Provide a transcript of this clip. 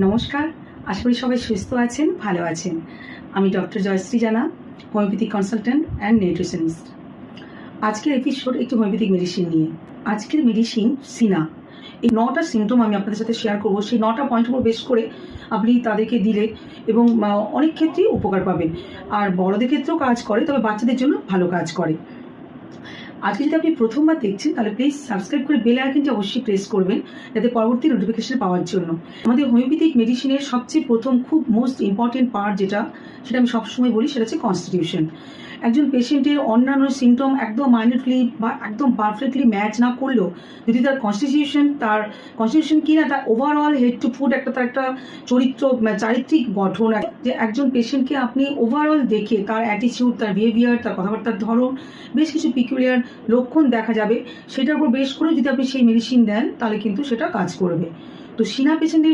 নমস্কার, আশা করি সবাই সুস্থ আছেন, ভালো আছেন। আমি ডক্টর জয়শ্রী জানা, হোমিওপ্যাথিক কনসালট্যান্ট অ্যান্ড নিউট্রিশনিস্ট। আজকের এপিসোড একটি হোমিওপ্যাথিক মেডিসিন নিয়ে। আজকের মেডিসিন সিনা। এই 9টা সিমটম আমি আপনাদের সাথে শেয়ার করবো। সেই 9টা পয়েন্টের উপর বেশ করে আপনি তাদেরকে দিলে এবং অনেক ক্ষেত্রেই উপকার পাবেন। আর বড়দের ক্ষেত্রেও কাজ করে, তবে বাচ্চাদের জন্য ভালো কাজ করে। আজকে যদি আপনি প্রথমবার দেখছেন তাহলে প্লিজ সাবস্ক্রাইব করে বেল আইকনটি অবশ্যই প্রেস করবেন, যাতে পরবর্তী নোটিফিকেশন পাওয়ার জন্য। আমাদের হোমিওপ্যাথিক মেডিসিনের সবচেয়ে প্রথম খুব মোস্ট ইম্পর্টেন্ট পার্ট সেটা আমি সবসময় বলি, সেটা হচ্ছে কনস্টিটিউশন। একজন পেশেন্টের অন্যান্য সিমটম একদম মাইনরলি বা একদম পারফেক্টলি ম্যাচ না করলেও যদি তার কনস্টিটিউশন কি না, তার ওভারঅল হেড টু ফুট তার একটা চারিত্রিক গঠন, যে একজন পেশেন্টকে আপনি ওভারঅল দেখে তার অ্যাটিটিউড, তার বিহেভিয়ার, তার কথাবার্তার ধরন, বেশ কিছু পিকুলিয়ার লক্ষণ দেখা যাবে। সেটার উপর বেশ করে যদি আপনি সেই মেডিসিন দেন তাহলে কিন্তু সেটা কাজ করবে। তো সিনা পেশেন্টের